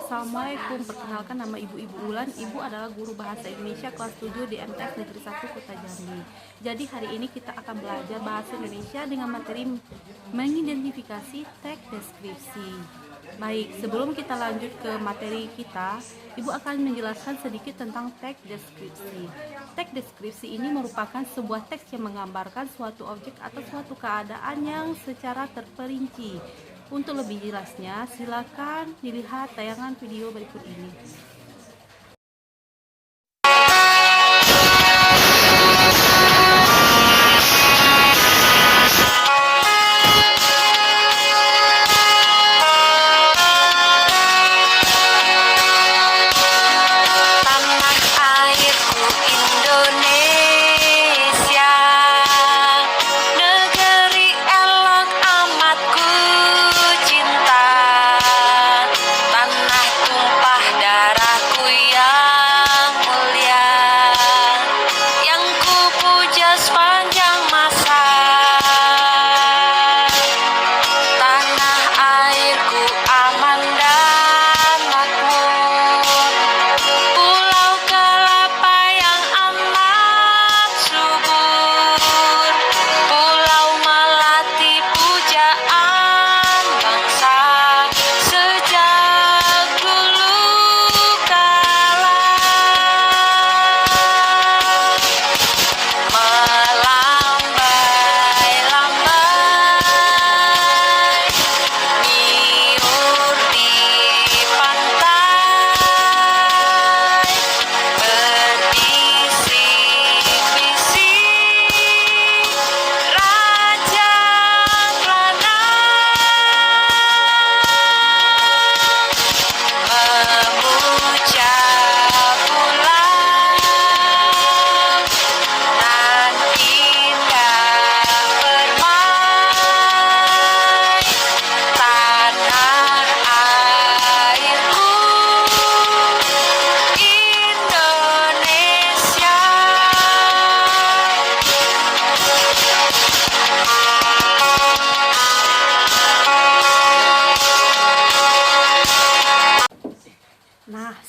Assalamualaikum, perkenalkan nama Ibu Ulan. Ibu adalah guru bahasa Indonesia kelas 7 di MTS Negeri 1 Kota Jambi. Jadi hari ini kita akan belajar bahasa Indonesia dengan materi mengidentifikasi teks deskripsi. Baik, sebelum kita lanjut ke materi kita, Ibu akan menjelaskan sedikit tentang teks deskripsi. Teks deskripsi ini merupakan sebuah teks yang menggambarkan suatu objek atau suatu keadaan yang secara terperinci. Untuk lebih jelasnya, silakan dilihat tayangan video berikut ini.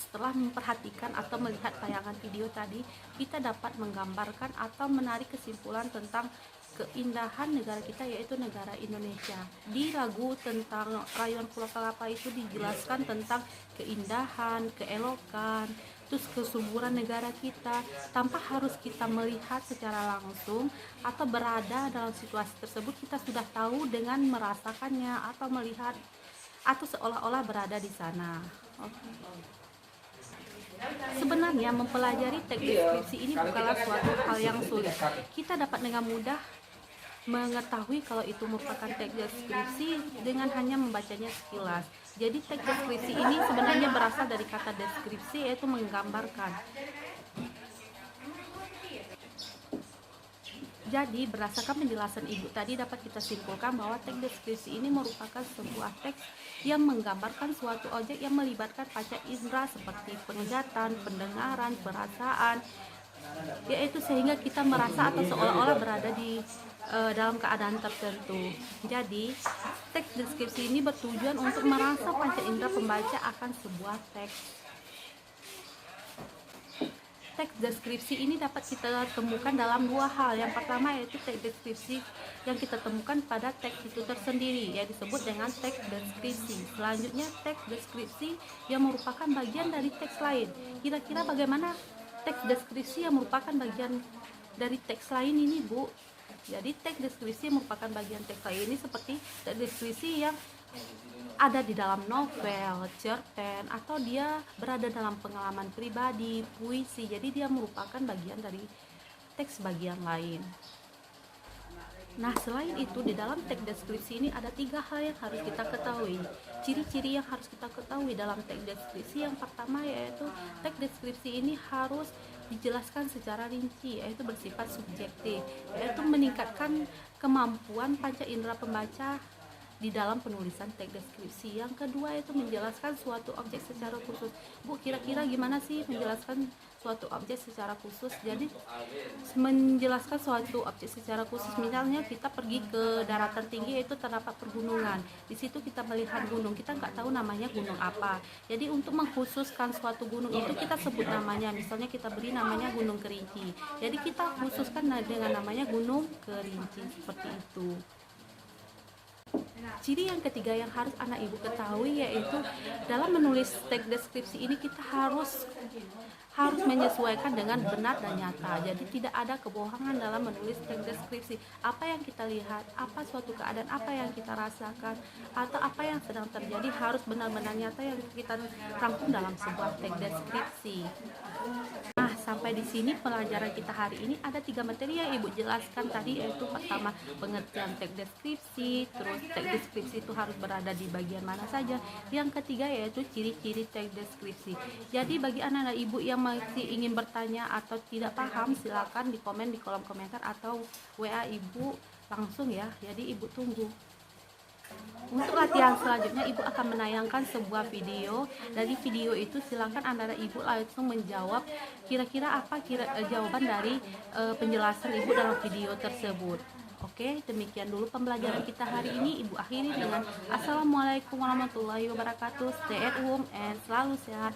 Setelah memperhatikan atau melihat tayangan video tadi, kita dapat menggambarkan atau menarik kesimpulan tentang keindahan negara kita, yaitu negara Indonesia. Di lagu tentang Rayuan Pulau Kelapa itu dijelaskan tentang keindahan, keelokan, terus kesuburan negara kita, tanpa harus kita melihat secara langsung atau berada dalam situasi tersebut. Kita sudah tahu dengan merasakannya atau melihat atau seolah-olah berada di sana. Sebenarnya mempelajari teks deskripsi ini bukanlah suatu hal yang sulit. Kita dapat dengan mudah mengetahui kalau itu merupakan teks deskripsi dengan hanya membacanya sekilas. Jadi teks deskripsi ini sebenarnya berasal dari kata deskripsi, yaitu menggambarkan. Jadi berdasarkan penjelasan Ibu tadi, dapat kita simpulkan bahwa teks deskripsi ini merupakan sebuah teks yang menggambarkan suatu objek yang melibatkan panca indera seperti penglihatan, pendengaran, perasaan, yaitu sehingga kita merasa atau seolah-olah berada di dalam keadaan tertentu. Jadi teks deskripsi ini bertujuan untuk merasa panca indera pembaca akan sebuah teks. Teks deskripsi ini dapat kita temukan dalam dua hal. Yang pertama yaitu teks deskripsi yang kita temukan pada teks itu tersendiri, yang disebut dengan teks deskripsi. Selanjutnya teks deskripsi yang merupakan bagian dari teks lain. Kira-kira bagaimana teks deskripsi yang merupakan bagian dari teks lain ini, Bu? Jadi teks deskripsi yang merupakan bagian teks lain ini seperti teks deskripsi yang ada di dalam novel, cerpen, atau dia berada dalam pengalaman pribadi, puisi. Jadi dia merupakan bagian dari teks bagian lain. Nah, selain itu di dalam teks deskripsi ini ada 3 hal yang harus kita ketahui. Ciri-ciri yang harus kita ketahui dalam teks deskripsi, yang pertama yaitu teks deskripsi ini harus dijelaskan secara rinci, yaitu bersifat subjektif, yaitu meningkatkan kemampuan panca indera pembaca di dalam penulisan teks deskripsi. Yang kedua itu menjelaskan suatu objek secara khusus. Bu, kira-kira gimana sih menjelaskan suatu objek secara khusus? Jadi menjelaskan suatu objek secara khusus, misalnya kita pergi ke daratan tinggi, yaitu terdapat pergunungan. Di situ kita melihat gunung, kita nggak tahu namanya gunung apa. Jadi untuk mengkhususkan suatu gunung itu kita sebut namanya. Misalnya kita beri namanya Gunung Kerinci. Jadi kita khususkan dengan namanya Gunung Kerinci, seperti itu. Ciri yang ketiga yang harus anak ibu ketahui yaitu dalam menulis teks deskripsi ini kita harus menyesuaikan dengan benar dan nyata. Jadi tidak ada kebohongan dalam menulis teks deskripsi. Apa yang kita lihat, apa suatu keadaan, apa yang kita rasakan, atau apa yang sedang terjadi harus benar-benar nyata yang kita rangkum dalam sebuah teks deskripsi. Nah, sampai di sini pelajaran kita hari ini ada 3 materi yang ibu jelaskan tadi, yaitu pertama pengertian teks deskripsi, terus teks deskripsi itu harus berada di bagian mana saja. Yang ketiga yaitu ciri-ciri teks deskripsi. Jadi bagi anak-anak ibu yang masih ingin bertanya atau tidak paham, silakan di komen di kolom komentar atau WA ibu langsung ya. Jadi ibu tunggu. Untuk latihan selanjutnya ibu akan menayangkan sebuah video. Dari video itu silakan anak-anak ibu langsung menjawab kira-kira apa jawaban dari penjelasan ibu dalam video tersebut. Oke, demikian dulu pembelajaran kita hari ini. Ibu akhiri dengan Assalamualaikum warahmatullahi wabarakatuh. Stay at home and selalu sehat.